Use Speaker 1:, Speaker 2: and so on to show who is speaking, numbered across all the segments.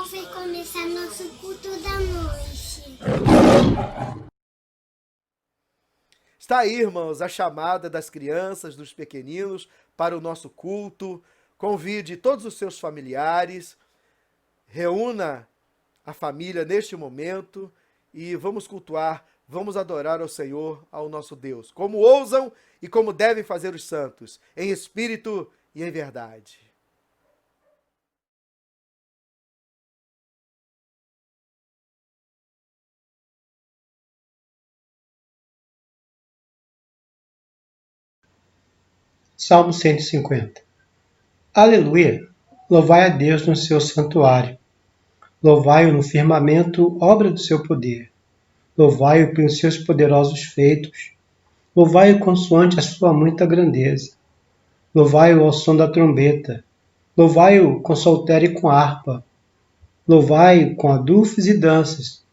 Speaker 1: então vai começar nosso culto da noite.
Speaker 2: Está aí, irmãos, a chamada das crianças, dos pequeninos, para o nosso culto. Convide todos os seus familiares, reúna a família neste momento e vamos cultuar, vamos adorar ao Senhor, ao nosso Deus, como ousam e como devem fazer os santos, em espírito e em verdade.
Speaker 3: Salmo 150. Aleluia! Louvai a Deus no seu santuário. Louvai-o no firmamento, obra do seu poder. Louvai-o pelos seus poderosos feitos. Louvai-o consoante a sua muita grandeza. Louvai-o ao som da trombeta. Louvai-o com saltério e com harpa. Louvai-o com adufes e danças.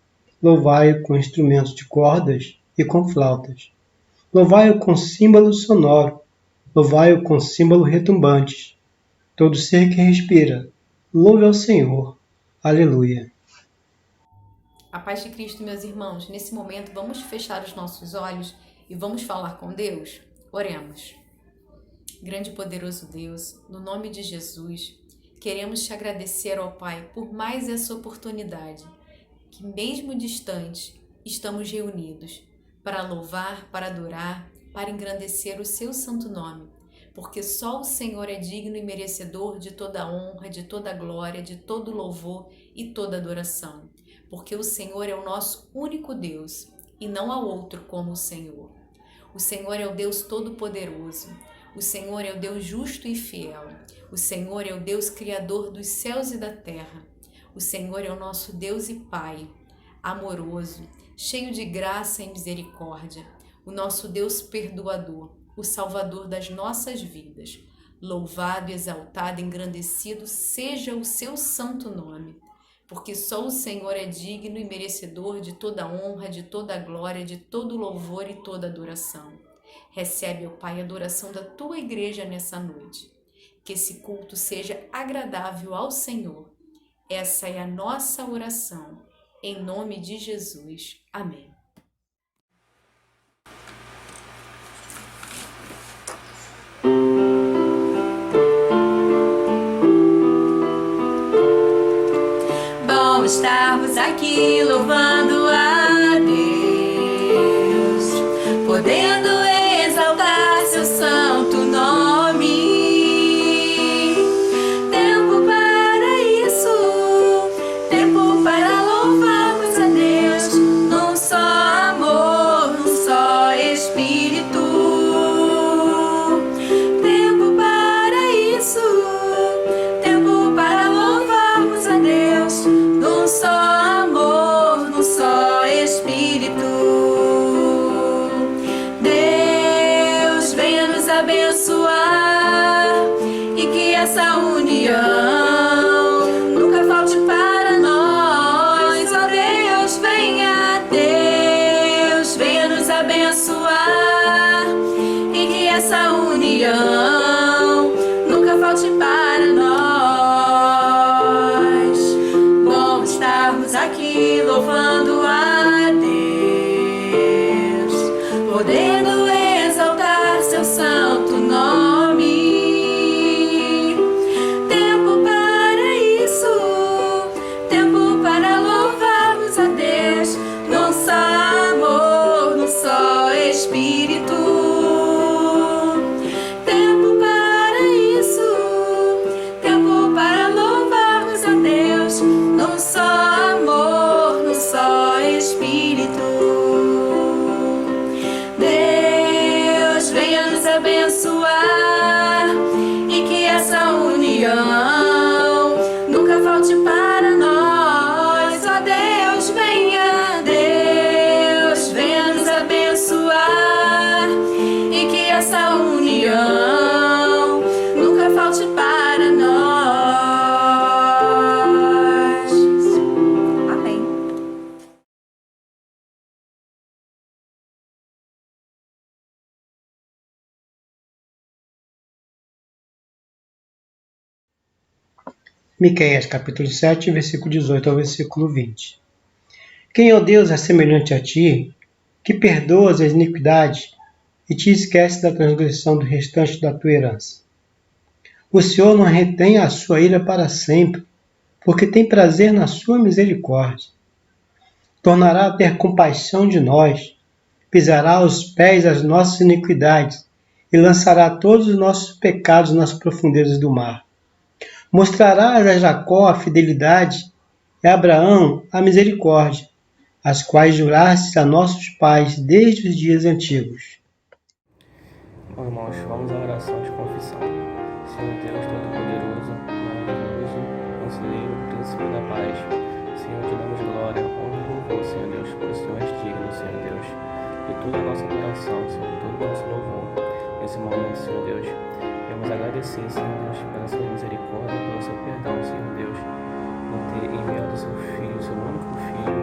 Speaker 3: Louvai-o com instrumentos de cordas e com flautas. Louvai-o com símbolo sonoro. Louvai-o com símbolo retumbantes. Todo ser que respira, louve ao Senhor. Aleluia.
Speaker 4: A paz de Cristo, meus irmãos, nesse momento vamos fechar os nossos olhos e vamos falar com Deus? Oremos. Grande e poderoso Deus, no nome de Jesus, queremos te agradecer, ó Pai, por mais essa oportunidade, que mesmo distante, estamos reunidos para louvar, para adorar, para engrandecer o seu santo nome, porque só o Senhor é digno e merecedor de toda honra, de toda glória, de todo louvor e toda adoração, porque o Senhor é o nosso único Deus e não há outro como o Senhor. O Senhor é o Deus todo-poderoso, o Senhor é o Deus justo e fiel, o Senhor é o Deus criador dos céus e da terra, o Senhor é o nosso Deus e Pai, amoroso, cheio de graça e misericórdia, o nosso Deus perdoador, o Salvador das nossas vidas. Louvado, exaltado, engrandecido seja o seu santo nome, porque só o Senhor é digno e merecedor de toda honra, de toda glória, de todo louvor e toda adoração. Recebe, ó Pai, a adoração da tua igreja nessa noite. Que esse culto seja agradável ao Senhor. Essa é a nossa oração. Em nome de Jesus. Amém.
Speaker 5: Bom estarmos aqui louvando a Deus, podendo exaltar seu santo nome. Tempo para isso, tempo para louvarmos a Deus, num só amor, num só Espírito. Tempo para isso, tempo para louvarmos a Deus, num só amor, num só Espírito. Deus venha nos abençoar e que essa união nunca falte para nós. Ó Deus venha nos abençoar e que essa união nunca falte para nós. Bom estarmos aqui louvando a Deus, podendo exaltar seu santo nome. Tempo para
Speaker 3: Miqueias capítulo 7, versículo 18 ao versículo 20. Quem, ó Deus, é semelhante a ti, que perdoas as iniquidades e te esquece da transgressão do restante da tua herança? O Senhor não retém a sua ira para sempre, porque tem prazer na sua misericórdia. Tornará a ter compaixão de nós, pisará aos pés as nossas iniquidades e lançará todos os nossos pecados nas profundezas do mar. Mostrarás a Jacó a fidelidade e a Abraão a misericórdia, as quais jurastes a nossos pais desde os dias antigos.
Speaker 6: Bom, irmãos, vamos à oração de confissão. Senhor Deus Todo-Poderoso, maravilhoso, Conselheiro, Príncipe da Paz, Senhor, te damos glória, honra e louvor, Senhor Deus, por o Senhor és digno, Senhor Deus, de toda a nossa adoração, Senhor, todo o nosso louvor. Nesse momento, Senhor Deus, queremos agradecer, Senhor Deus, pela sua misericórdia, pelo seu perdão, Senhor Deus, por ter enviado o seu Filho, o seu único Filho,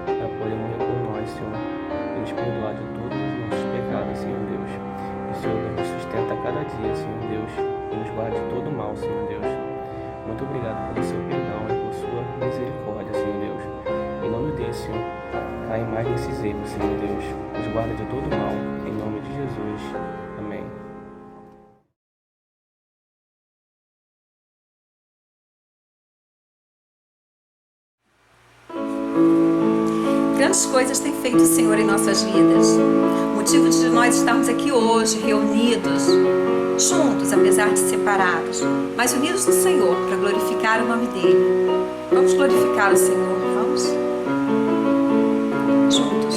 Speaker 6: para poder morrer por nós, Senhor, e nos perdoar de todos os nossos pecados, Senhor Deus. O Senhor nos sustenta a cada dia, Senhor Deus, e nos guarda de todo mal, Senhor Deus. Muito obrigado pelo seu perdão e por sua misericórdia, Senhor Deus. Em nome desse, Senhor, cai mais nesses erros, Senhor Deus. Nos guarda de todo mal, em nome de Jesus. Amém.
Speaker 5: Grandes coisas tem feito o Senhor em nossas vidas. O motivo de nós estarmos aqui hoje, reunidos, juntos, apesar de separados, mas unidos no Senhor, para glorificar o nome dEle. Vamos glorificar o Senhor, vamos? Juntos.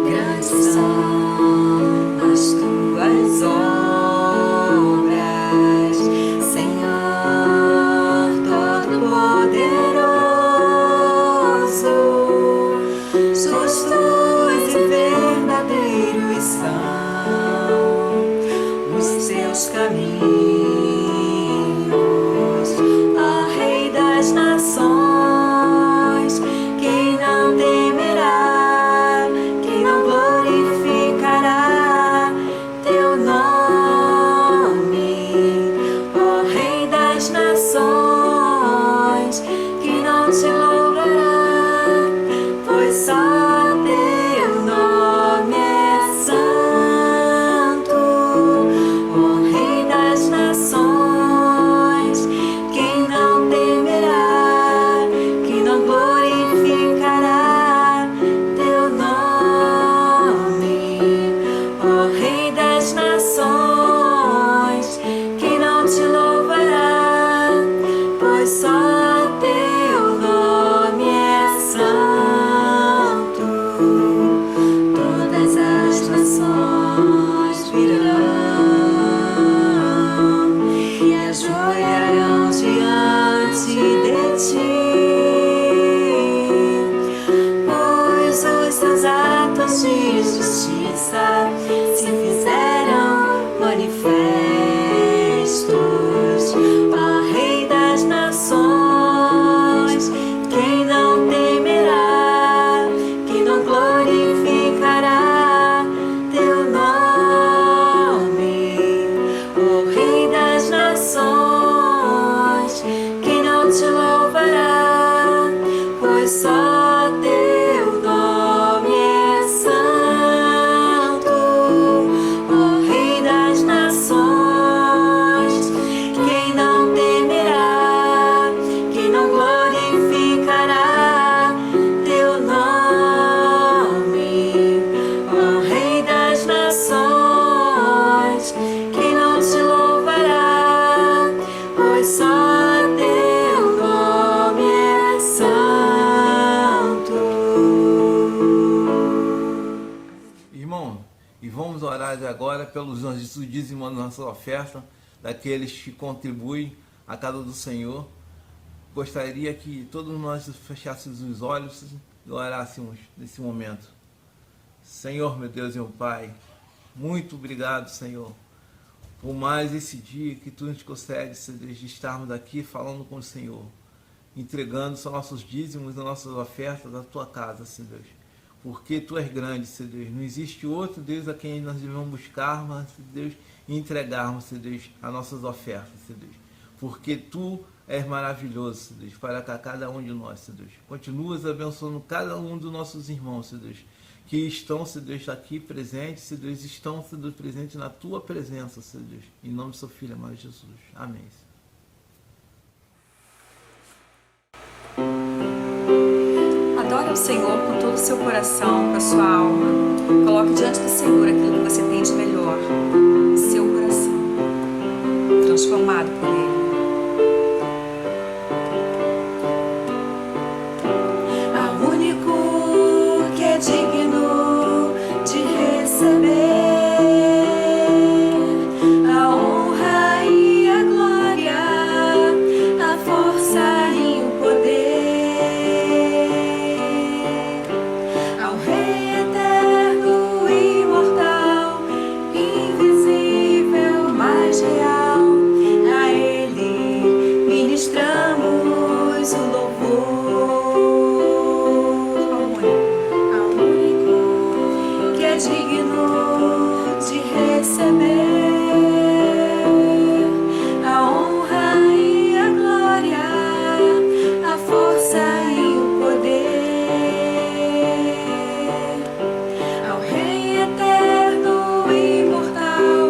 Speaker 5: Grandes são as tuas obras, Senhor Todo-Poderoso. Justos e verdadeiros são os seus caminhos, ó Rei das nações. Quem não temerá, quem não glorificará teu nome, ó Rei das nações. Quem não te louvará, pois só teu nome é santo, ó Rei das nações. Quem não temerá, quem não glorificará teu nome, ó Rei das nações. Quem não te louvará, pois só teu nome é santo. Todas as nações virão e ajoelharão diante de ti, pois os teus atos de justiça se fizeram manifestos, ó Rei das nações. Quem não temerá, quem não glorificará teu nome, ó Rei das nações. Quem não te louvará, pois só teu nome é santo, ó Rei das nações. Quem não temerá, quem não glorificará teu nome, ó Rei das nações. Quem não te louvará, pois só teu nome é santo.
Speaker 7: Irmão, e vamos orar agora pelos anjos do dízimo da nossa oferta, daqueles que contribuem à casa do Senhor. Gostaria que todos nós fechássemos os olhos e orássemos nesse momento. Senhor, meu Deus e meu Pai, muito obrigado, Senhor, por mais esse dia que Tu nos concedes de estarmos aqui falando com o Senhor, entregando os nossos dízimos, as nossas ofertas à Tua casa, Senhor Deus. porque Tu és grande, Senhor Deus. Não existe outro Deus a quem nós devemos buscar, mas, Senhor Deus, e entregarmos, Senhor Deus, as nossas ofertas, Senhor Deus. Porque Tu és maravilhoso, Senhor Deus, para cada um de nós, Senhor Deus. Continuas abençoando cada um dos nossos irmãos, Senhor Deus, que estão, Senhor Deus, aqui presentes, Senhor Deus, estão, Senhor Deus, presentes na Tua presença, Senhor Deus. Em nome do Seu Filho, amado Jesus. Amém.
Speaker 5: Adore ao Senhor com todo o seu coração, com a sua alma. Coloque diante do Senhor aquilo que você tem de melhor. Seu coração, transformado por Ele. Ao único que é digno de receber a honra e a glória, a força e o poder. Ao Rei eterno, imortal, invisível, mas real, a Ele ministramos o louvor. Ao único que é digno de receber a honra e a glória, a força e o poder. Ao Rei eterno, imortal,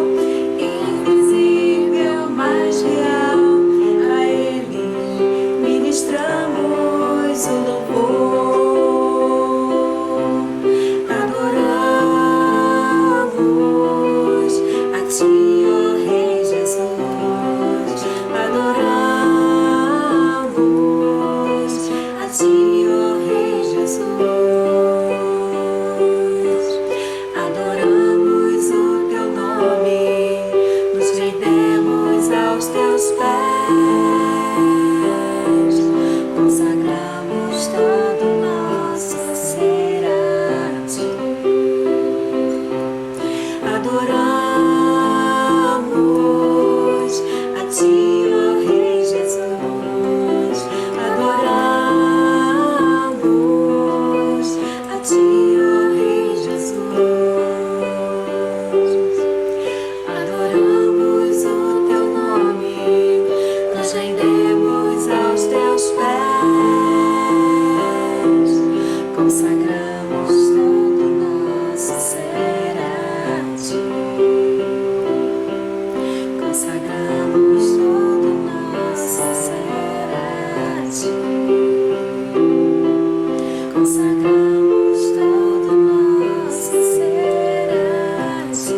Speaker 5: invisível, mas real, a Ele ministramos o louvor. Adoramos a Ti, ó Rei Jesus. Adoramos a Ti, ó Rei Jesus. Adoramos o Teu nome, nos rendemos aos Teus pés, consagramos todo o nosso ser a Ti. Adoramos a Ti, ó Rei Jesus. Adoramos a Ti, ó Rei Jesus. Adoramos o Teu nome, nos rendemos aos Teus pés, consagramos todo o nosso ser a Ti. Consagramos todo o nosso ser a Ti. Consagramos todo o nosso ser a Ti. Amém.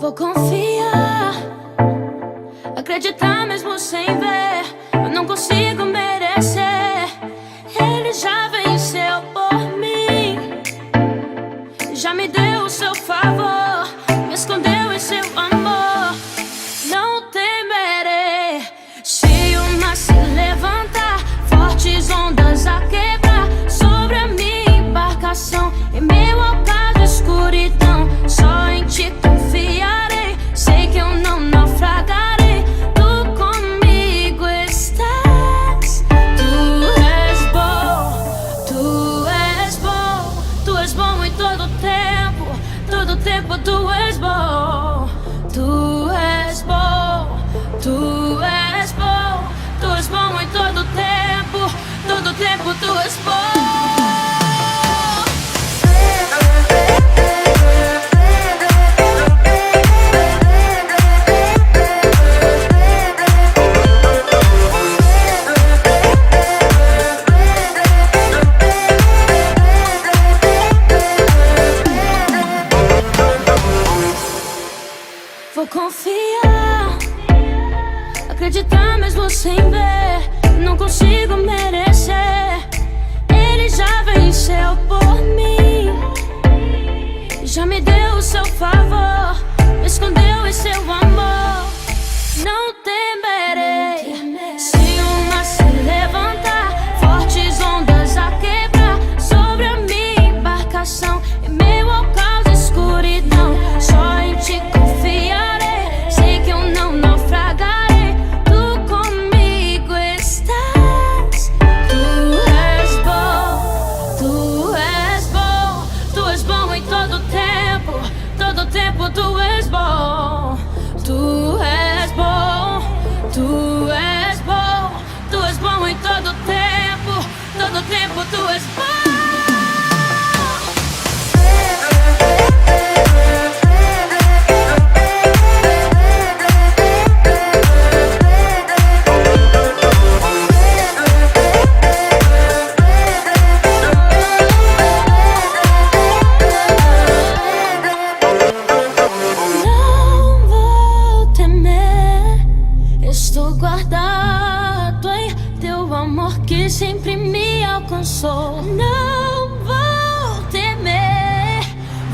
Speaker 8: Vou confiar, acreditar mesmo sem ver. Eu não consigo merecer. Ele já venceu por mim, já me deu o seu favor, me escondeu em seu amor. Não temerei se o mar se levantar, fortes ondas a quebrar sobre a minha embarcação. Em meio ao caos da escuridão, só em Ti confiarei. Sei que eu não naufragarei, Tu comigo estás. Tu és bom, Tu és bom, Tu és bom em todo tempo Tu és bom. Tu és bom, Tu és bom, Tu és bom em todo tempo Tu és bom. Vou confiar, acreditar mesmo sem ver. Não consigo merecer. Ele já venceu por mim, já me deu o seu favor, me escondeu em seu amor. Não temerei se o mar se levantar, fortes ondas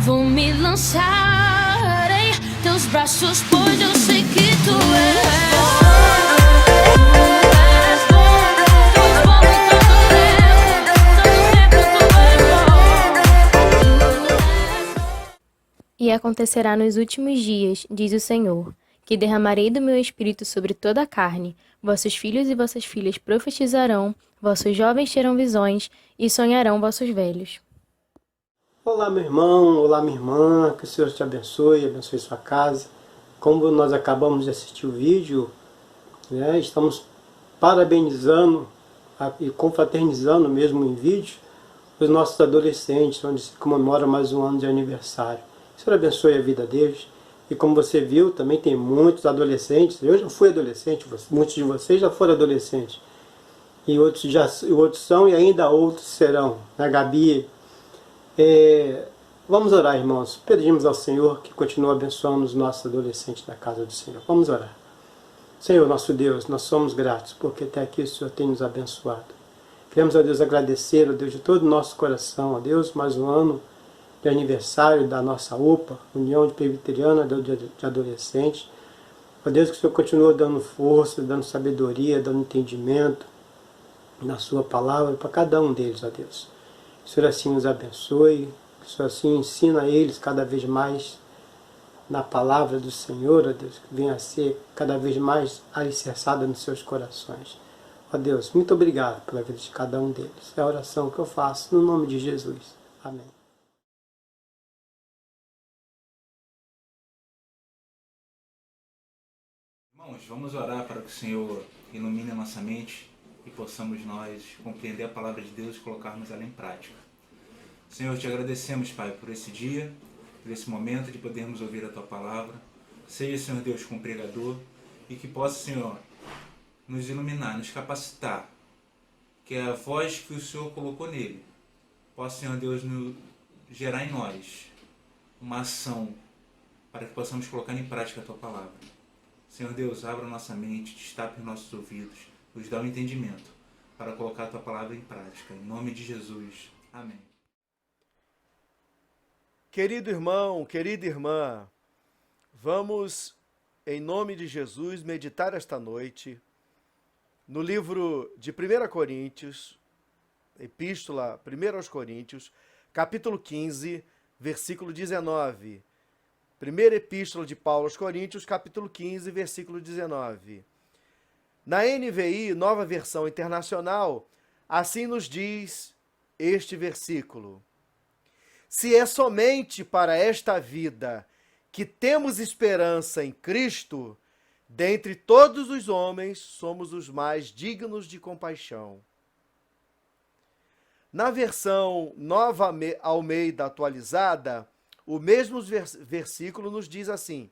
Speaker 8: vou me lançar em teus braços, pois eu sei que tu és bom.
Speaker 9: E acontecerá nos últimos dias, diz o Senhor, que derramarei do meu espírito sobre toda a carne. Vossos filhos e vossas filhas profetizarão, vossos jovens terão visões e sonharão vossos velhos.
Speaker 3: Olá, meu irmão, olá, minha irmã, que o Senhor te abençoe sua casa. Como nós acabamos de assistir o vídeo, né, estamos parabenizando e confraternizando mesmo em vídeo os nossos adolescentes, onde se comemora mais um ano de aniversário. O Senhor abençoe a vida deles. E como você viu, também tem muitos adolescentes. Eu já fui adolescente, muitos de vocês já foram adolescentes. E outros são e ainda outros serão. Né, Gabi? Vamos orar, irmãos. Pedimos ao Senhor que continue abençoando os nossos adolescentes da casa do Senhor. Vamos orar. Senhor, nosso Deus, nós somos gratos porque até aqui o Senhor tem nos abençoado. Queremos, ó Deus, agradecer, ó Deus, de todo o nosso coração, ó Deus, mais um ano de aniversário da nossa UPA, União Presbiteriana de Adolescentes. Ó Deus, que o Senhor continua dando força, dando sabedoria, dando entendimento na sua palavra para cada um deles, ó Deus. Que o Senhor assim os abençoe, que o Senhor assim ensina a eles cada vez mais na palavra do Senhor, ó Deus, que venha a ser cada vez mais alicerçada nos seus corações. Ó Deus, muito obrigado pela vida de cada um deles. É a oração que eu faço no nome de Jesus. Amém.
Speaker 10: Irmãos, vamos orar para que o Senhor ilumine a nossa mente e possamos nós compreender a palavra de Deus e colocarmos ela em prática. Senhor, te agradecemos, Pai, por esse dia, por esse momento de podermos ouvir a Tua palavra. Seja, Senhor Deus, com o pregador e que possa, Senhor, nos iluminar, nos capacitar, que a voz que o Senhor colocou nele possa, Senhor Deus, gerar em nós uma ação para que possamos colocar em prática a Tua palavra. Senhor Deus, abra nossa mente, destape os nossos ouvidos, nos dá o entendimento para colocar a Tua palavra em prática. Em nome de Jesus. Amém.
Speaker 2: Querido irmão, querida irmã, vamos, em nome de Jesus, meditar esta noite no livro de 1 Coríntios, Epístola 1 aos Coríntios, capítulo 15, versículo 19. Primeira Epístola de Paulo aos Coríntios, capítulo 15, versículo 19. Na NVI, Nova Versão Internacional, assim nos diz este versículo: se é somente para esta vida que temos esperança em Cristo, dentre todos os homens somos os mais dignos de compaixão. Na versão Nova Almeida atualizada, o mesmo versículo nos diz assim: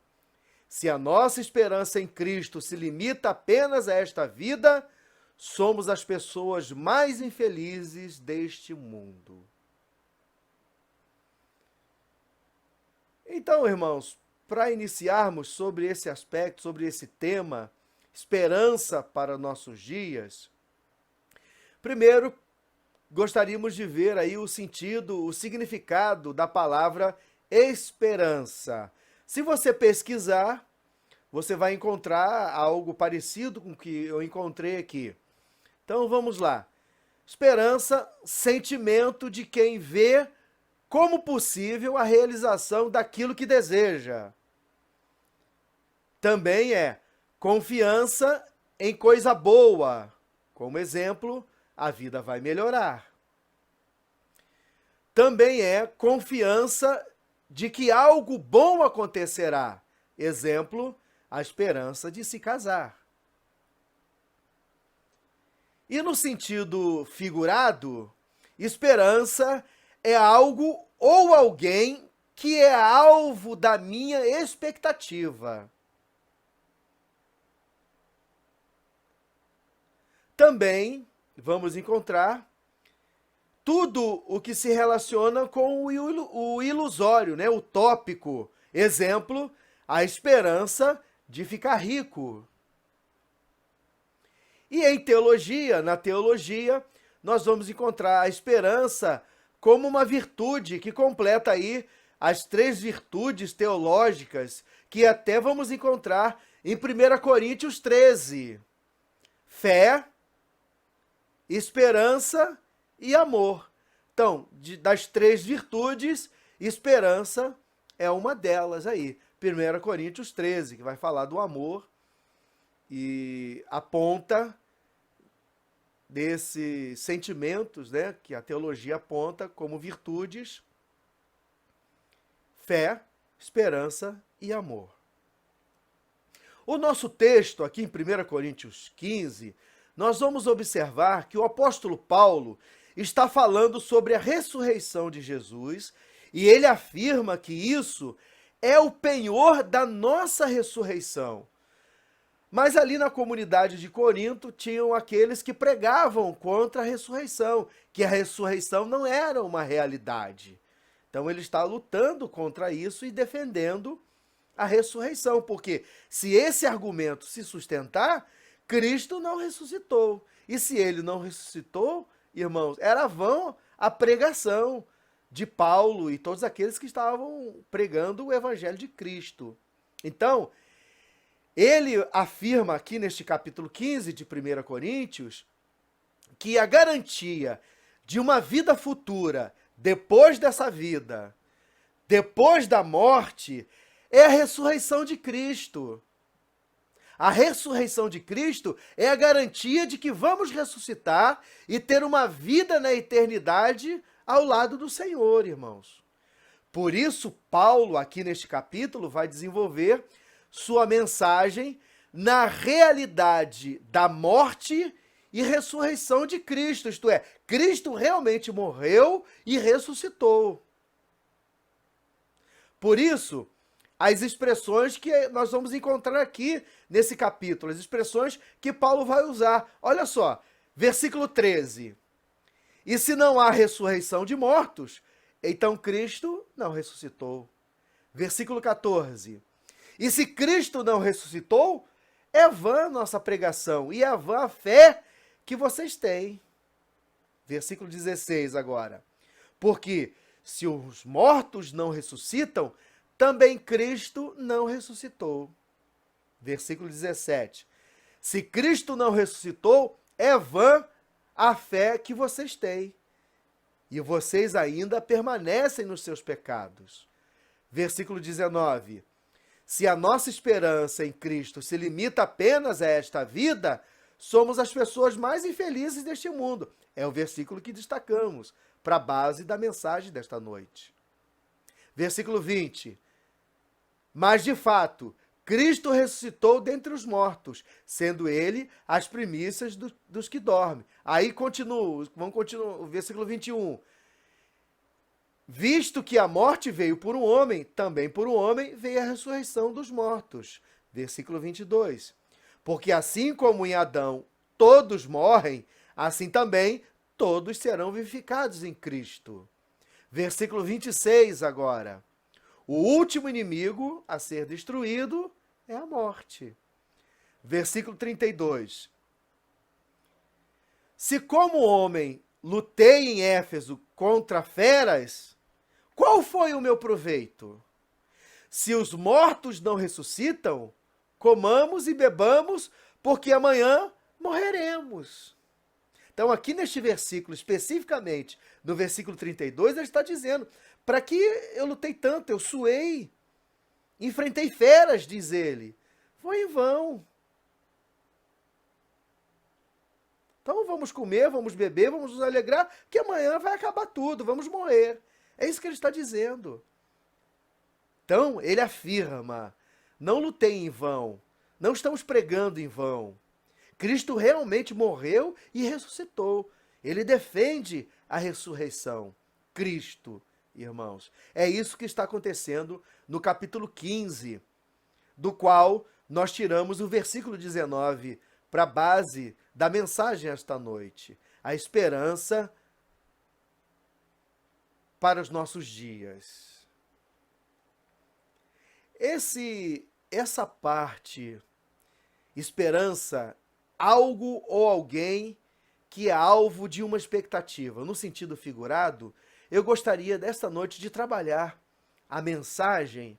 Speaker 2: se a nossa esperança em Cristo se limita apenas a esta vida, somos as pessoas mais infelizes deste mundo. Então, irmãos, para iniciarmos sobre esse aspecto, sobre esse tema, esperança para nossos dias, primeiro gostaríamos de ver aí o sentido, o significado da palavra esperança. Se você pesquisar, você vai encontrar algo parecido com o que eu encontrei aqui. Então vamos lá. Esperança, sentimento de quem vê como possível a realização daquilo que deseja. Também é confiança em coisa boa. Como exemplo, a vida vai melhorar. Também é confiança de que algo bom acontecerá. Exemplo, a esperança de se casar. E no sentido figurado, esperança é algo ou alguém que é alvo da minha expectativa. Também vamos encontrar tudo o que se relaciona com o ilusório, né? O tópico. Exemplo, a esperança de ficar rico. E em teologia, na teologia, nós vamos encontrar a esperança como uma virtude que completa aí as 3 virtudes teológicas que até vamos encontrar em 1 Coríntios 13. Fé, esperança e amor. Então, das 3 virtudes, esperança é uma delas aí. 1 Coríntios 13, que vai falar do amor e aponta desses sentimentos, né, que a teologia aponta como virtudes: fé, esperança e amor. O nosso texto aqui em 1 Coríntios 15, nós vamos observar que o apóstolo Paulo está falando sobre a ressurreição de Jesus e ele afirma que isso é o penhor da nossa ressurreição. Mas ali na comunidade de Corinto tinham aqueles que pregavam contra a ressurreição, que a ressurreição não era uma realidade. Então ele está lutando contra isso e defendendo a ressurreição, porque se esse argumento se sustentar, Cristo não ressuscitou. E se ele não ressuscitou, irmãos, era vã a pregação de Paulo e todos aqueles que estavam pregando o evangelho de Cristo. Então, ele afirma aqui neste capítulo 15 de 1 Coríntios que a garantia de uma vida futura depois dessa vida, depois da morte, é a ressurreição de Cristo. A ressurreição de Cristo é a garantia de que vamos ressuscitar e ter uma vida na eternidade ao lado do Senhor, irmãos. Por isso, Paulo, aqui neste capítulo, vai desenvolver sua mensagem na realidade da morte e ressurreição de Cristo, isto é, Cristo realmente morreu e ressuscitou. Por isso, as expressões que nós vamos encontrar aqui nesse capítulo, as expressões que Paulo vai usar. Olha só, versículo 13. E se não há ressurreição de mortos, então Cristo não ressuscitou. Versículo 14. E se Cristo não ressuscitou, é vã nossa pregação e é vã a fé que vocês têm. Versículo 16 agora. Porque se os mortos não ressuscitam, também Cristo não ressuscitou. Versículo 17. Se Cristo não ressuscitou, é vã a fé que vocês têm. E vocês ainda permanecem nos seus pecados. Versículo 19. Se a nossa esperança em Cristo se limita apenas a esta vida, somos as pessoas mais infelizes deste mundo. É o versículo que destacamos para a base da mensagem desta noite. Versículo 20. Mas, de fato, Cristo ressuscitou dentre os mortos, sendo ele as primícias dos que dormem. Aí vamos continuar, o versículo 21. Visto que a morte veio por um homem, também por um homem veio a ressurreição dos mortos. Versículo 22. Porque assim como em Adão todos morrem, assim também todos serão vivificados em Cristo. Versículo 26 agora. O último inimigo a ser destruído é a morte. Versículo 32. Se como homem lutei em Éfeso contra feras, qual foi o meu proveito? Se os mortos não ressuscitam, comamos e bebamos, porque amanhã morreremos. Então, aqui neste versículo, especificamente, no versículo 32, ele está dizendo, para que eu lutei tanto, eu suei, enfrentei feras, diz ele. Foi em vão. Então, vamos comer, vamos beber, vamos nos alegrar, que amanhã vai acabar tudo, vamos morrer. É isso que ele está dizendo. Então, ele afirma, não lutei em vão, não estamos pregando em vão. Cristo realmente morreu e ressuscitou. Ele defende a ressurreição. Cristo, irmãos. É isso que está acontecendo no capítulo 15, do qual nós tiramos o versículo 19 para a base da mensagem esta noite. A esperança para os nossos dias. Essa parte, esperança, algo ou alguém que é alvo de uma expectativa. No sentido figurado, eu gostaria desta noite de trabalhar a mensagem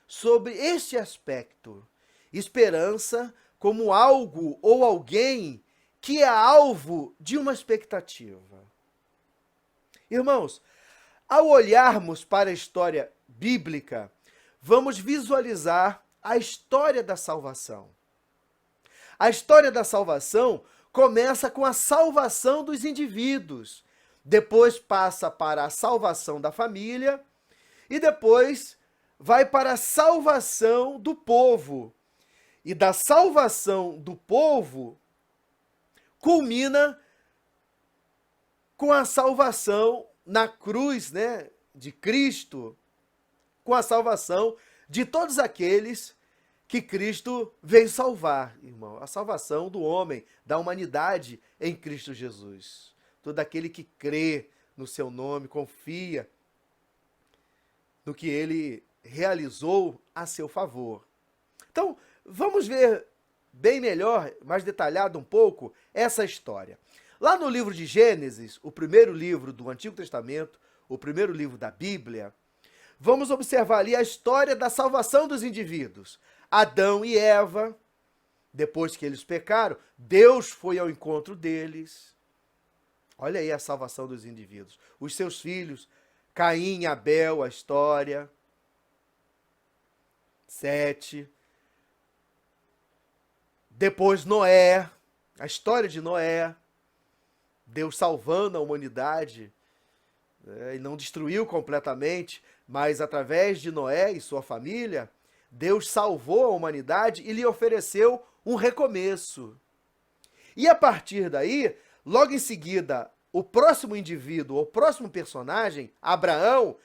Speaker 2: sobre este aspecto. Esperança como algo ou alguém que é alvo de uma expectativa. Irmãos, ao olharmos para a história bíblica, vamos visualizar a história da salvação. A história da salvação começa com a salvação dos indivíduos, depois passa para a salvação da família e depois vai para a salvação do povo. E da salvação do povo culmina com a salvação na cruz, né, de Cristo, com a salvação de todos aqueles que Cristo veio salvar, irmão. A salvação do homem, da humanidade em Cristo Jesus. Todo aquele que crê no seu nome, confia no que ele realizou a seu favor. Então, vamos ver bem melhor, mais detalhado um pouco, essa história. Lá no livro de Gênesis, o primeiro livro do Antigo Testamento, o primeiro livro da Bíblia, vamos observar ali a história da salvação dos indivíduos. Adão e Eva, depois que eles pecaram, Deus foi ao encontro deles. Olha aí a salvação dos indivíduos. Os seus filhos, Caim e Abel, a história. 7. Depois Noé, a história de Noé. Deus salvando a humanidade, e não destruiu completamente, mas através de Noé e sua família, Deus salvou a humanidade e lhe ofereceu um recomeço. E a partir daí, logo em seguida, o próximo indivíduo, o próximo personagem, Abraão,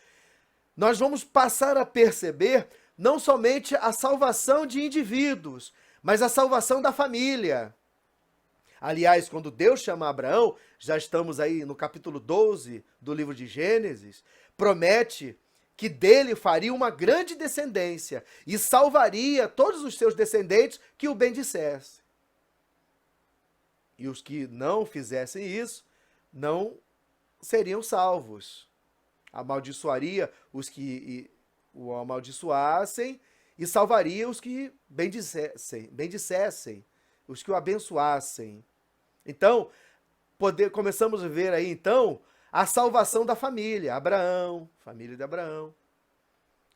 Speaker 2: nós vamos passar a perceber não somente a salvação de indivíduos, mas a salvação da família. Aliás, quando Deus chama Abraão, já estamos aí no capítulo 12 do livro de Gênesis, promete que dele faria uma grande descendência e salvaria todos os seus descendentes que o bendissessem. E os que não fizessem isso, não seriam salvos. Amaldiçoaria os que o amaldiçoassem e salvaria os que bendissessem, os que o abençoassem. Então, começamos a ver aí, então, a salvação da família. Abraão, família de Abraão,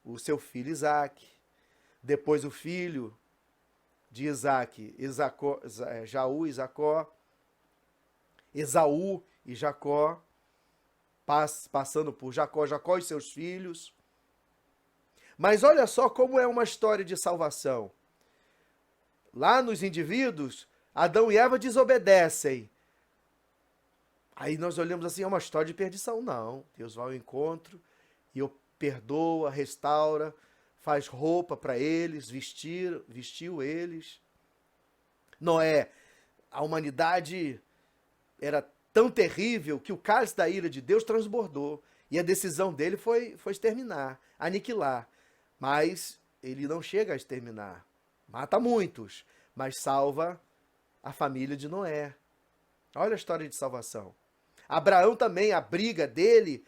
Speaker 2: o seu filho Isaque, depois o filho de Isaque, Jaú e Jacó, Esaú e Jacó, passando por Jacó e seus filhos. Mas olha só como é uma história de salvação. Lá nos indivíduos, Adão e Eva desobedecem. Aí nós olhamos assim, é uma história de perdição. Não, Deus vai ao encontro e perdoa, restaura, faz roupa para eles, vestiu eles. Noé, a humanidade era tão terrível que o cálice da ira de Deus transbordou. E a decisão dele foi exterminar, aniquilar. Mas ele não chega a exterminar. Mata muitos, mas salva a família de Noé. Olha a história de salvação. Abraão também, a briga dele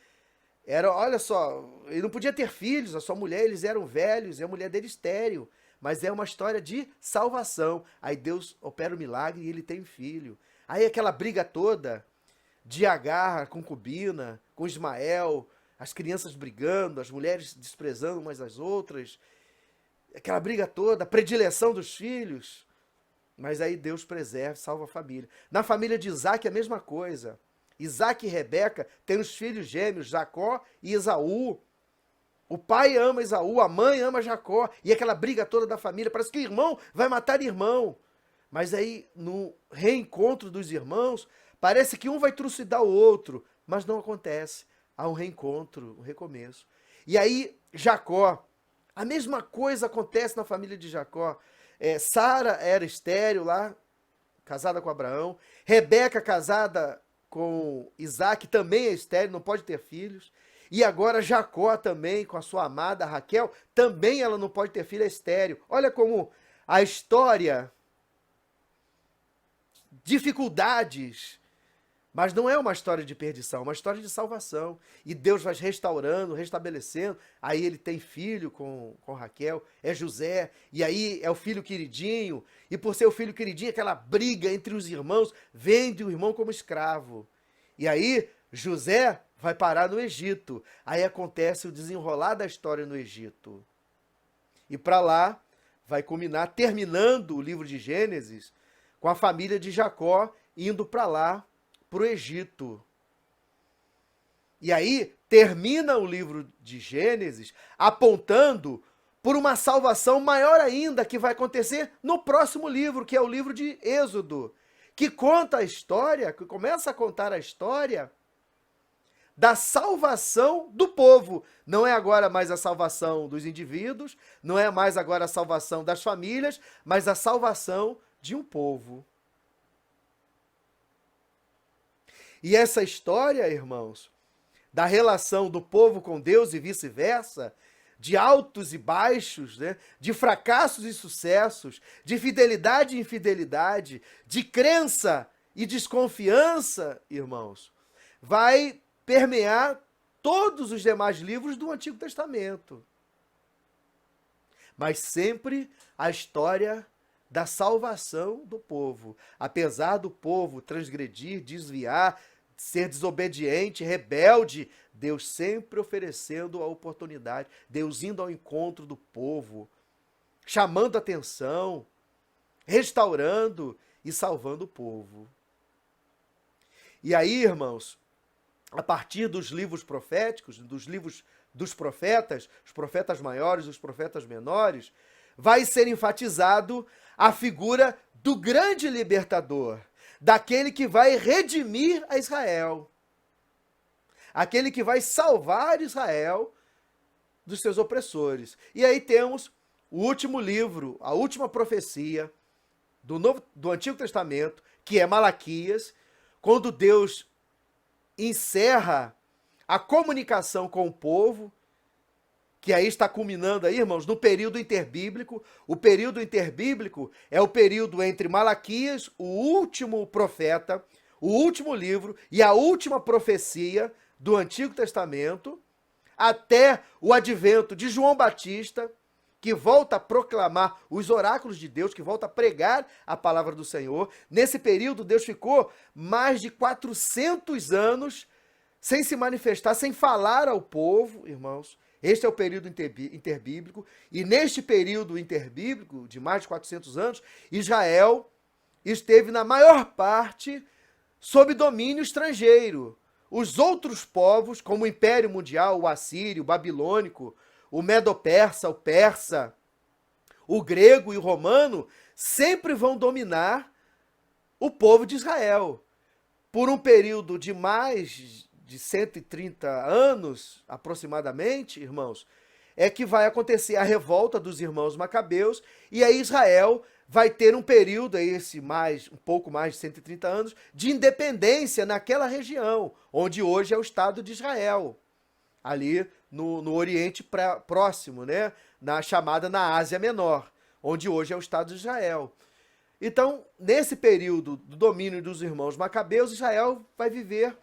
Speaker 2: era, olha só, ele não podia ter filhos, a sua mulher, eles eram velhos, e a mulher dele estéril. Mas é uma história de salvação. Aí Deus opera o milagre e ele tem filho. Aí aquela briga toda de Agar, a concubina, com Ismael, as crianças brigando, as mulheres desprezando umas às outras, aquela briga toda, a predileção dos filhos. Mas aí Deus preserva, salva a família. Na família de Isaque, a mesma coisa. Isaque e Rebeca têm os filhos gêmeos, Jacó e Esaú. O pai ama Esaú, a mãe ama Jacó. E aquela briga toda da família, parece que o irmão vai matar irmão. Mas aí, no reencontro dos irmãos, parece que um vai trucidar o outro. Mas não acontece. Há um reencontro, um recomeço. E aí, Jacó, a mesma coisa acontece na família de Jacó. Sara era estéril lá, casada com Abraão. Rebeca, casada com Isaque, também é estéril, não pode ter filhos. E agora Jacó também, com a sua amada Raquel, também ela não pode ter filho, é estéril. Olha como a história, dificuldades, Mas não é uma história de perdição, é uma história de salvação. E Deus vai restaurando, restabelecendo. Aí ele tem filho com Raquel, é José, e aí é o filho queridinho. E por ser o filho queridinho, aquela briga entre os irmãos, vende o irmão como escravo. E aí José vai parar no Egito. Aí acontece o desenrolar da história no Egito. E para lá vai culminar, terminando o livro de Gênesis, com a família de Jacó indo para lá, para o Egito. E aí termina o livro de Gênesis apontando por uma salvação maior ainda que vai acontecer no próximo livro, que é o livro de Êxodo, que conta a história, que começa a contar a história da salvação do povo. Não é agora mais a salvação dos indivíduos, não é mais agora a salvação das famílias, mas a salvação de um povo. E essa história, irmãos, da relação do povo com Deus e vice-versa, de altos e baixos, né? De fracassos e sucessos, de fidelidade e infidelidade, de crença e desconfiança, irmãos, vai permear todos os demais livros do Antigo Testamento. Mas sempre a história da salvação do povo. Apesar do povo transgredir, desviar, ser desobediente, rebelde, Deus sempre oferecendo a oportunidade, Deus indo ao encontro do povo, chamando atenção, restaurando e salvando o povo. E aí, irmãos, a partir dos livros proféticos, dos livros dos profetas, os profetas maiores, os profetas menores, vai ser enfatizado a figura do grande libertador, daquele que vai redimir a Israel, aquele que vai salvar Israel dos seus opressores. E aí temos o último livro, a última profecia do Antigo Testamento, que é Malaquias, quando Deus encerra a comunicação com o povo, que aí está culminando aí, irmãos, no período interbíblico. O período interbíblico é o período entre Malaquias, o último profeta, o último livro e a última profecia do Antigo Testamento, até o advento de João Batista, que volta a proclamar os oráculos de Deus, que volta a pregar a palavra do Senhor. Nesse período, Deus ficou mais de 400 anos sem se manifestar, sem falar ao povo, irmãos. Este é o período interbíblico, e neste período interbíblico, de mais de 400 anos, Israel esteve na maior parte sob domínio estrangeiro. Os outros povos, como o Império Mundial, o Assírio, o Babilônico, o Medo-Persa, o Persa, o grego e o romano, sempre vão dominar o povo de Israel. Por um período de mais de 130 anos, aproximadamente, irmãos, é que vai acontecer a revolta dos irmãos macabeus, e aí Israel vai ter um período, um pouco mais de 130 anos, de independência naquela região, onde hoje é o Estado de Israel, ali no Oriente Próximo, né? Na Ásia Menor, onde hoje é o Estado de Israel. Então, nesse período do domínio dos irmãos macabeus, Israel vai viver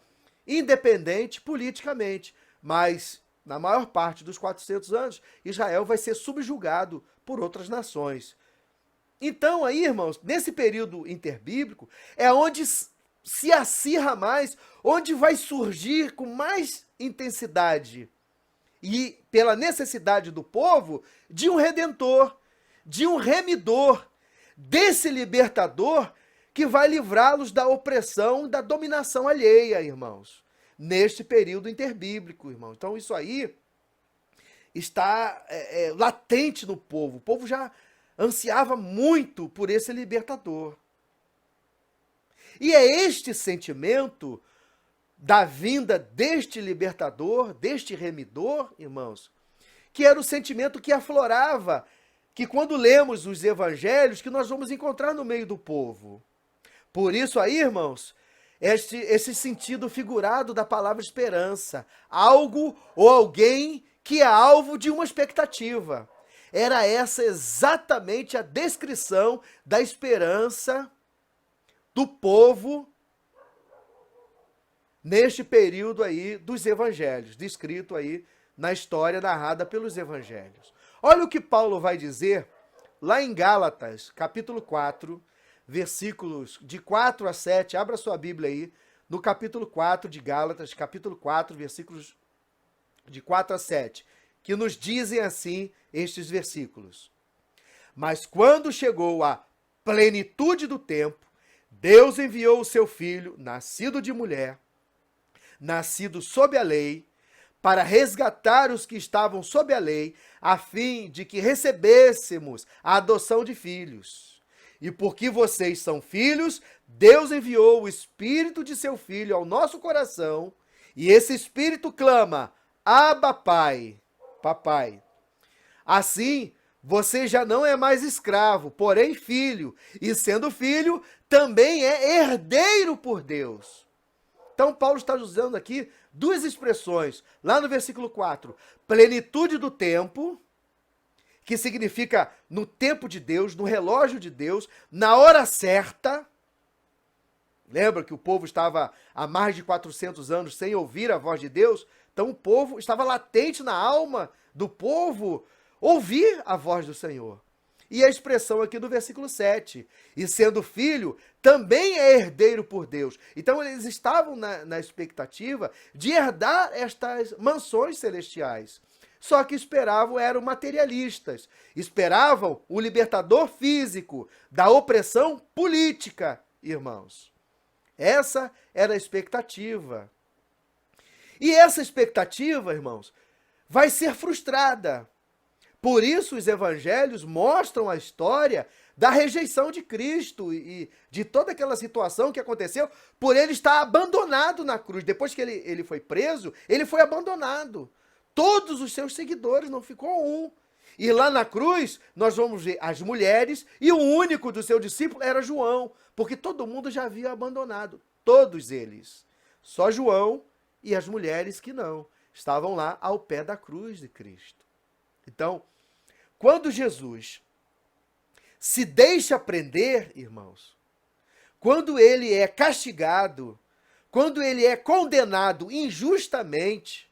Speaker 2: independente politicamente, mas na maior parte dos 400 anos, Israel vai ser subjugado por outras nações. Então aí, irmãos, nesse período interbíblico, é onde se acirra mais, onde vai surgir com mais intensidade, e pela necessidade do povo, de um redentor, de um remidor, desse libertador que vai livrá-los da opressão, da dominação alheia, irmãos, neste período interbíblico, irmãos. Então isso aí está latente no povo. O povo já ansiava muito por esse libertador. E é este sentimento da vinda deste libertador, deste remidor, irmãos, que era o sentimento que aflorava, que quando lemos os evangelhos, que nós vamos encontrar no meio do povo. Por isso aí, irmãos, esse sentido figurado da palavra esperança, algo ou alguém que é alvo de uma expectativa. Era essa exatamente a descrição da esperança do povo neste período aí dos evangelhos, descrito aí na história narrada pelos evangelhos. Olha o que Paulo vai dizer lá em Gálatas, capítulo 4, versículos de 4 a 7. Abra sua Bíblia aí, no capítulo 4 de Gálatas, capítulo 4, versículos de 4 a 7, que nos dizem assim estes versículos. Mas quando chegou a plenitude do tempo, Deus enviou o seu Filho, nascido de mulher, nascido sob a lei, para resgatar os que estavam sob a lei, a fim de que recebêssemos a adoção de filhos. E porque vocês são filhos, Deus enviou o Espírito de seu Filho ao nosso coração, e esse Espírito clama, Abba, Pai, Papai. Assim, você já não é mais escravo, porém filho, e sendo filho, também é herdeiro por Deus. Então, Paulo está usando aqui duas expressões, lá no versículo 4, plenitude do tempo, que significa no tempo de Deus, no relógio de Deus, na hora certa. Lembra que o povo estava há mais de 400 anos sem ouvir a voz de Deus? Então o povo estava latente na alma do povo ouvir a voz do Senhor. E a expressão aqui do versículo 7, e sendo filho, também é herdeiro por Deus. Então eles estavam na expectativa de herdar estas mansões celestiais. Só que eram materialistas. Esperavam o libertador físico da opressão política, irmãos. Essa era a expectativa. E essa expectativa, irmãos, vai ser frustrada. Por isso os evangelhos mostram a história da rejeição de Cristo e de toda aquela situação que aconteceu por ele estar abandonado na cruz. Depois que ele foi preso, ele foi abandonado. Todos os seus seguidores, não ficou um. E lá na cruz, nós vamos ver as mulheres e o único do seu discípulo era João, porque todo mundo já havia abandonado, todos eles. Só João e as mulheres que não, estavam lá ao pé da cruz de Cristo. Então, quando Jesus se deixa prender, irmãos, quando ele é castigado, quando ele é condenado injustamente,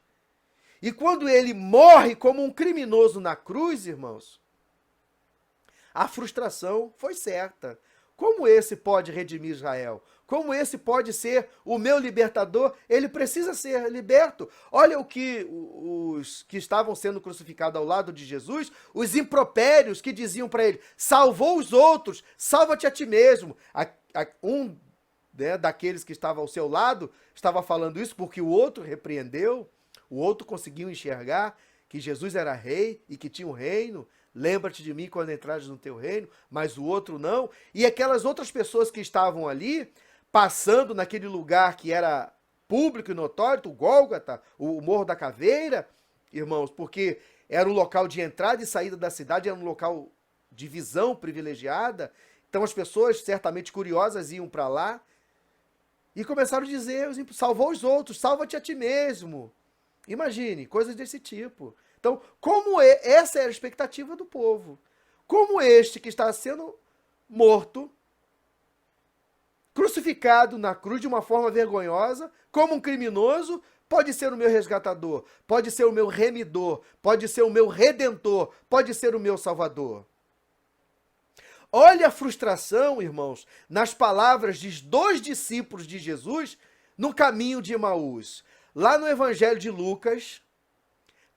Speaker 2: e quando ele morre como um criminoso na cruz, irmãos, a frustração foi certa. Como esse pode redimir Israel? Como esse pode ser o meu libertador? Ele precisa ser liberto. Olha o que os que estavam sendo crucificados ao lado de Jesus, os impropérios que diziam para ele, salvou os outros, salva-te a ti mesmo. Um daqueles que estava ao seu lado estava falando isso porque o outro repreendeu. O outro conseguiu enxergar que Jesus era rei e que tinha um reino. Lembra-te de mim quando entrares no teu reino, mas o outro não. E aquelas outras pessoas que estavam ali, passando naquele lugar que era público e notório, o Gólgota, o Morro da Caveira, irmãos, porque era um local de entrada e saída da cidade, era um local de visão privilegiada. Então as pessoas, certamente curiosas, iam para lá e começaram a dizer, salvou os outros, salva-te a ti mesmo. Imagine, coisas desse tipo. Então, essa era a expectativa do povo. Como este que está sendo morto, crucificado na cruz de uma forma vergonhosa, como um criminoso, pode ser o meu resgatador, pode ser o meu remidor, pode ser o meu redentor, pode ser o meu salvador. Olha a frustração, irmãos, nas palavras de 2 discípulos de Jesus no caminho de Emaús. Lá no Evangelho de Lucas,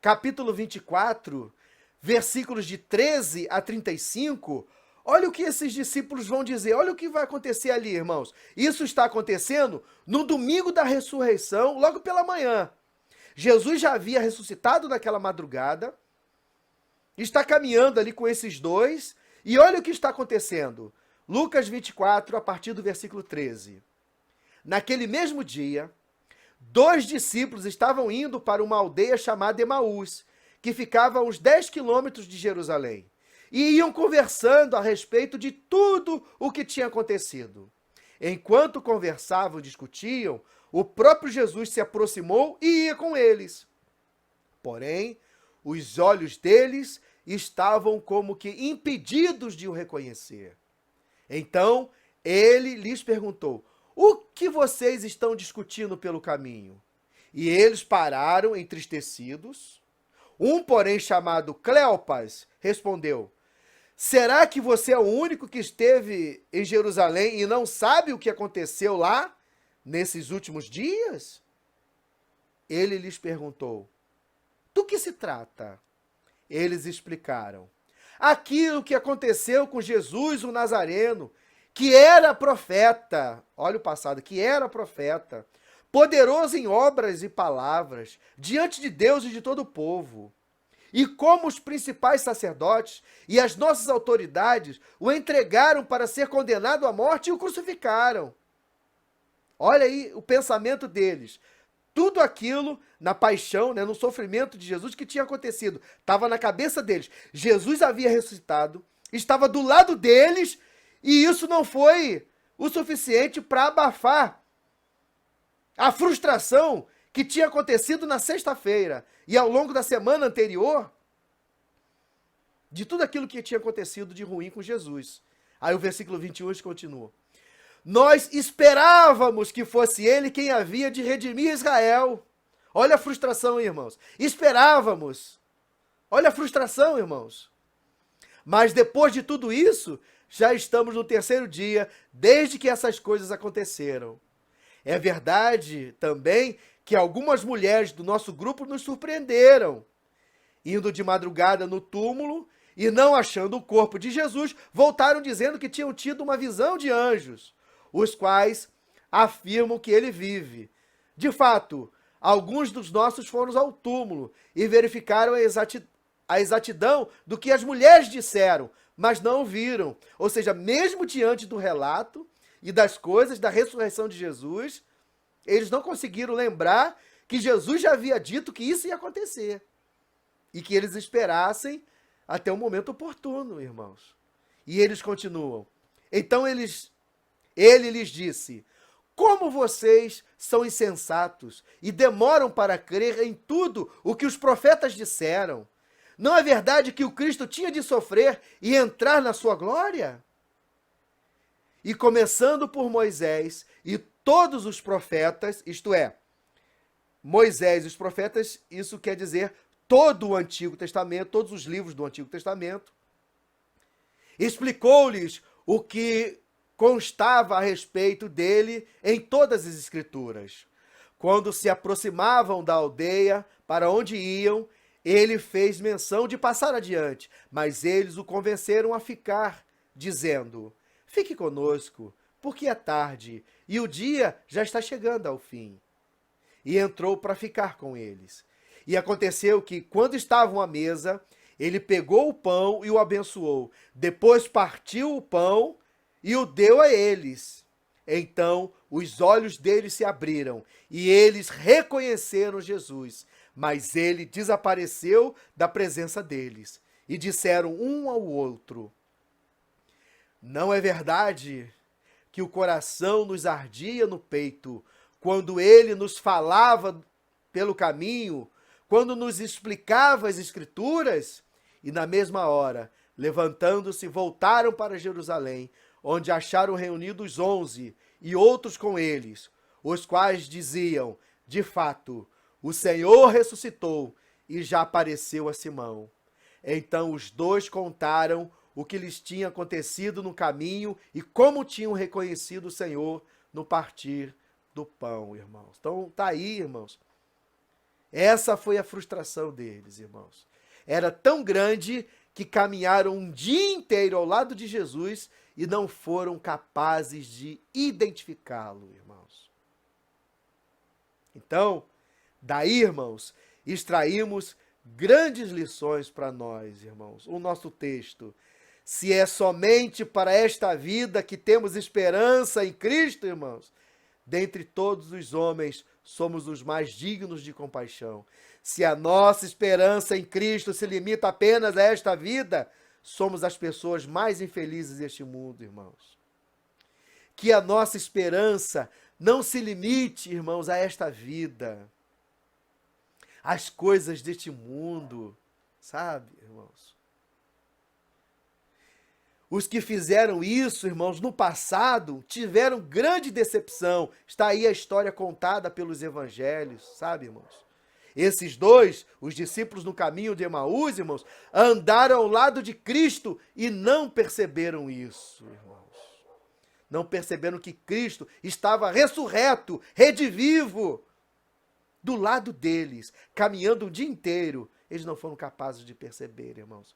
Speaker 2: capítulo 24, versículos de 13 a 35, olha o que esses discípulos vão dizer, olha o que vai acontecer ali, irmãos. Isso está acontecendo no domingo da ressurreição, logo pela manhã. Jesus já havia ressuscitado naquela madrugada, está caminhando ali com esses dois, e olha o que está acontecendo. Lucas 24, a partir do versículo 13. Naquele mesmo dia, 2 discípulos estavam indo para uma aldeia chamada Emaús, que ficava a uns 10 quilômetros de Jerusalém, e iam conversando a respeito de tudo o que tinha acontecido. Enquanto conversavam e discutiam, o próprio Jesus se aproximou e ia com eles. Porém, os olhos deles estavam como que impedidos de o reconhecer. Então, ele lhes perguntou, o que vocês estão discutindo pelo caminho? E eles pararam, entristecidos. Um, porém, chamado Cleopas, respondeu: será que você é o único que esteve em Jerusalém e não sabe o que aconteceu lá nesses últimos dias? Ele lhes perguntou: do que se trata? Eles explicaram: aquilo que aconteceu com Jesus, o Nazareno, que era profeta, olha o passado, que era profeta, poderoso em obras e palavras, diante de Deus e de todo o povo. E como os principais sacerdotes e as nossas autoridades o entregaram para ser condenado à morte e o crucificaram. Olha aí o pensamento deles. Tudo aquilo na paixão, no sofrimento de Jesus que tinha acontecido, estava na cabeça deles. Jesus havia ressuscitado, estava do lado deles, e isso não foi o suficiente para abafar a frustração que tinha acontecido na sexta-feira e ao longo da semana anterior, de tudo aquilo que tinha acontecido de ruim com Jesus. Aí o versículo 21 continua: nós esperávamos que fosse ele quem havia de redimir Israel. Olha a frustração, irmãos. Esperávamos. Olha a frustração, irmãos. Mas depois de tudo isso, já estamos no terceiro dia, desde que essas coisas aconteceram. É verdade também que algumas mulheres do nosso grupo nos surpreenderam. Indo de madrugada no túmulo e não achando o corpo de Jesus, voltaram dizendo que tinham tido uma visão de anjos, os quais afirmam que ele vive. De fato, alguns dos nossos foram ao túmulo e verificaram a exatidão do que as mulheres disseram, mas não viram. Ou seja, mesmo diante do relato e das coisas da ressurreição de Jesus, eles não conseguiram lembrar que Jesus já havia dito que isso ia acontecer e que eles esperassem até o momento oportuno, irmãos. E eles continuam. Então ele lhes disse: como vocês são insensatos e demoram para crer em tudo o que os profetas disseram? Não é verdade que o Cristo tinha de sofrer e entrar na sua glória? E começando por Moisés e todos os profetas, isto é, Moisés e os profetas, isso quer dizer todo o Antigo Testamento, todos os livros do Antigo Testamento, explicou-lhes o que constava a respeito dele em todas as Escrituras. Quando se aproximavam da aldeia para onde iam, ele fez menção de passar adiante, mas eles o convenceram a ficar, dizendo: fique conosco, porque é tarde, e o dia já está chegando ao fim. E entrou para ficar com eles. E aconteceu que, quando estavam à mesa, ele pegou o pão e o abençoou. Depois partiu o pão e o deu a eles. Então os olhos deles se abriram e eles reconheceram Jesus. Mas ele desapareceu da presença deles. E disseram um ao outro: não é verdade que o coração nos ardia no peito quando ele nos falava pelo caminho, quando nos explicava as Escrituras? E na mesma hora, levantando-se, voltaram para Jerusalém, onde acharam reunidos 11 e outros com eles, os quais diziam: de fato, o Senhor ressuscitou e já apareceu a Simão. Então os dois contaram o que lhes tinha acontecido no caminho e como tinham reconhecido o Senhor no partir do pão, irmãos. Então tá aí, irmãos. Essa foi a frustração deles, irmãos. Era tão grande que caminharam um dia inteiro ao lado de Jesus e não foram capazes de identificá-lo, irmãos. Então, daí, irmãos, extraímos grandes lições para nós, irmãos. O nosso texto: se é somente para esta vida que temos esperança em Cristo, irmãos, dentre todos os homens somos os mais dignos de compaixão. Se a nossa esperança em Cristo se limita apenas a esta vida, somos as pessoas mais infelizes deste mundo, irmãos. Que a nossa esperança não se limite, irmãos, a esta vida, às coisas deste mundo, sabe, irmãos? Os que fizeram isso, irmãos, no passado, tiveram grande decepção. Está aí a história contada pelos evangelhos, sabe, irmãos? Esses dois, os discípulos no caminho de Emaús, irmãos, andaram ao lado de Cristo e não perceberam isso, irmãos. Não perceberam que Cristo estava ressurreto, redivivo, do lado deles, caminhando o dia inteiro. Eles não foram capazes de perceber, irmãos,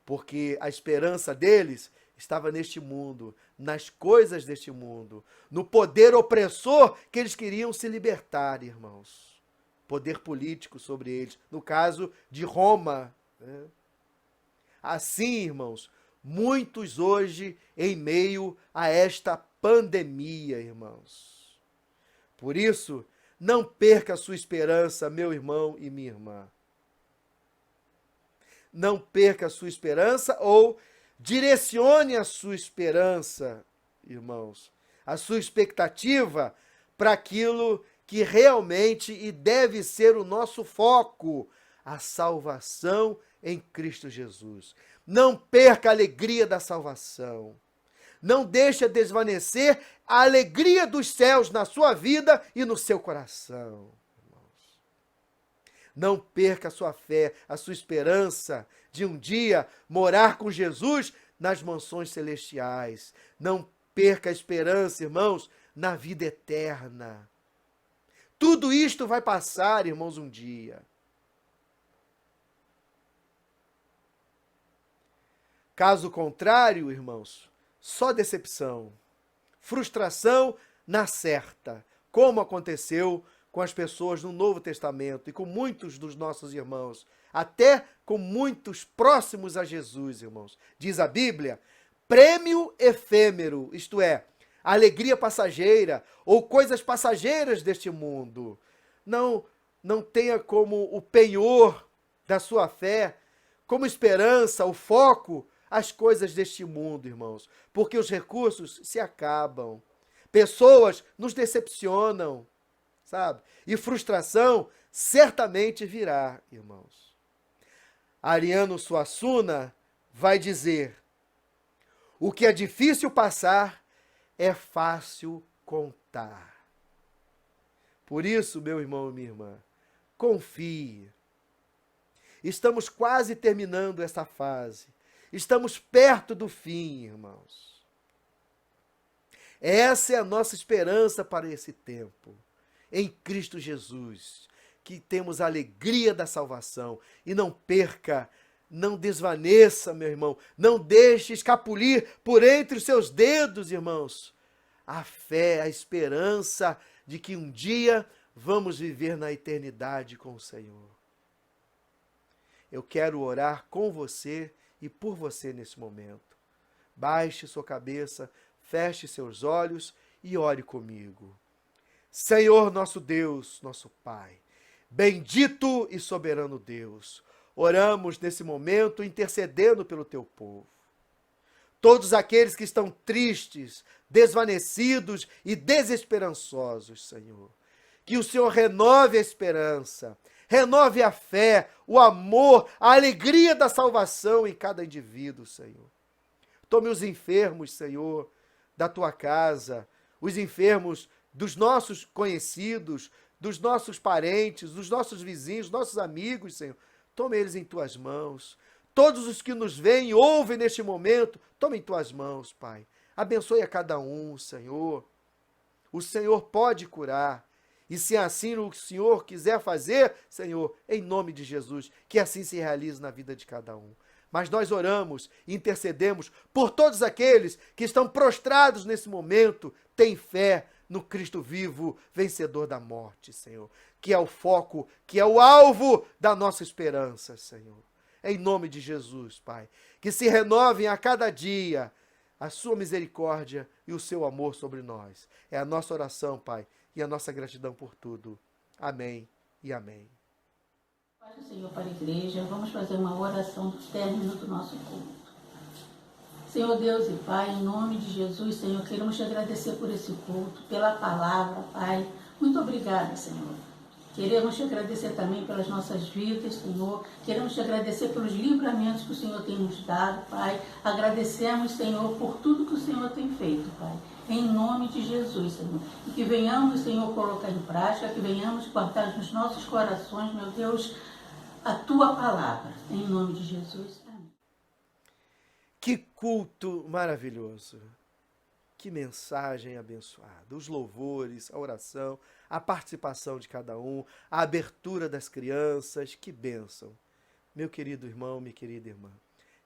Speaker 2: porque a esperança deles estava neste mundo, nas coisas deste mundo, no poder opressor que eles queriam se libertar, irmãos. Poder político sobre eles, no caso de Roma, né? Assim, irmãos, muitos hoje em meio a esta pandemia, irmãos. Por isso, não perca a sua esperança, meu irmão e minha irmã. Não perca a sua esperança ou direcione a sua esperança, irmãos, a sua expectativa para aquilo que realmente e deve ser o nosso foco, a salvação em Cristo Jesus. Não perca a alegria da salvação. Não deixe desvanecer a alegria dos céus na sua vida e no seu coração. Irmãos. Não perca a sua fé, a sua esperança de um dia morar com Jesus nas mansões celestiais. Não perca a esperança, irmãos, na vida eterna. Tudo isto vai passar, irmãos, um dia. Caso contrário, irmãos, só decepção, frustração na certa, como aconteceu com as pessoas no Novo Testamento e com muitos dos nossos irmãos, até com muitos próximos a Jesus, irmãos. Diz a Bíblia, prêmio efêmero, isto é, alegria passageira ou coisas passageiras deste mundo. Não tenha como o penhor da sua fé, como esperança, o foco, as coisas deste mundo, irmãos, porque os recursos se acabam. Pessoas nos decepcionam, sabe? E frustração certamente virá, irmãos. Ariano Suassuna vai dizer, o que é difícil passar é fácil contar. Por isso, meu irmão e minha irmã, confie. Estamos quase terminando essa fase. Estamos perto do fim, irmãos. Essa é a nossa esperança para esse tempo. Em Cristo Jesus, que temos a alegria da salvação. E não perca, não desvaneça, meu irmão. Não deixe escapulir por entre os seus dedos, irmãos, a fé, a esperança de que um dia vamos viver na eternidade com o Senhor. Eu quero orar com você e por você nesse momento. Baixe sua cabeça, feche seus olhos e ore comigo. Senhor nosso Deus, nosso Pai, bendito e soberano Deus, oramos nesse momento intercedendo pelo teu povo. Todos aqueles que estão tristes, desvanecidos e desesperançosos, Senhor. Que o Senhor renove a esperança, renove a fé, o amor, a alegria da salvação em cada indivíduo, Senhor. Tome os enfermos, Senhor, da tua casa, os enfermos dos nossos conhecidos, dos nossos parentes, dos nossos vizinhos, nossos amigos, Senhor. Tome eles em tuas mãos. Todos os que nos veem e ouvem neste momento, tome em tuas mãos, Pai. Abençoe a cada um, Senhor. O Senhor pode curar. E se assim o Senhor quiser fazer, Senhor, em nome de Jesus, que assim se realize na vida de cada um. Mas nós oramos e intercedemos por todos aqueles que estão prostrados nesse momento, têm fé no Cristo vivo, vencedor da morte, Senhor. Que é o foco, que é o alvo da nossa esperança, Senhor. Em nome de Jesus, Pai. Que se renovem a cada dia a sua misericórdia e o seu amor sobre nós. É a nossa oração, Pai, e a nossa gratidão por tudo. Amém e amém.
Speaker 11: Pai do Senhor para a igreja, vamos fazer uma oração do término do nosso culto. Senhor Deus e Pai, em nome de Jesus, Senhor, queremos te agradecer por esse culto, pela palavra, Pai. Muito obrigada, Senhor. Queremos te agradecer também pelas nossas vidas, Senhor. Queremos te agradecer pelos livramentos que o Senhor tem nos dado, Pai. Agradecemos, Senhor, por tudo que o Senhor tem feito, Pai. Em nome de Jesus, Senhor. E que venhamos, Senhor, colocar em prática, que venhamos guardar nos nossos corações, meu Deus, a Tua palavra. Em nome de Jesus. Amém.
Speaker 2: Que culto maravilhoso. Que mensagem abençoada. Os louvores, a oração, a participação de cada um, a abertura das crianças. Que bênção. Meu querido irmão, minha querida irmã,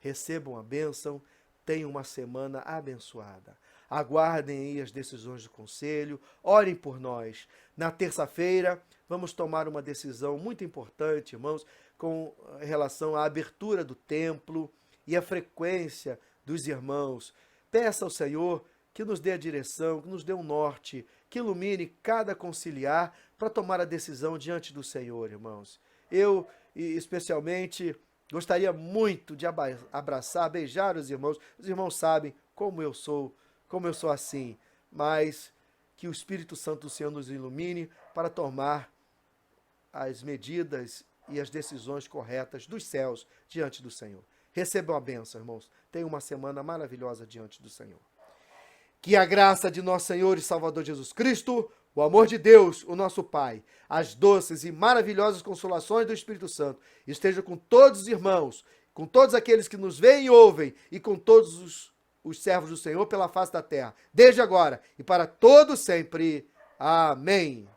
Speaker 2: recebam a bênção, tenham uma semana abençoada. Aguardem aí as decisões do conselho, orem por nós. Na terça-feira, vamos tomar uma decisão muito importante, irmãos, com relação à abertura do templo e a frequência dos irmãos. Peça ao Senhor que nos dê a direção, que nos dê um norte, que ilumine cada conciliar para tomar a decisão diante do Senhor, irmãos. Eu, especialmente, gostaria muito de abraçar, beijar os irmãos. Os irmãos sabem como eu sou assim, mas que o Espírito Santo do Senhor nos ilumine para tomar as medidas e as decisões corretas dos céus diante do Senhor. Recebam a bênção, irmãos. Tenham uma semana maravilhosa diante do Senhor. Que a graça de nosso Senhor e Salvador Jesus Cristo, o amor de Deus, o nosso Pai, as doces e maravilhosas consolações do Espírito Santo esteja com todos os irmãos, com todos aqueles que nos veem e ouvem e com todos os servos do Senhor pela face da terra, desde agora e para todo sempre. Amém.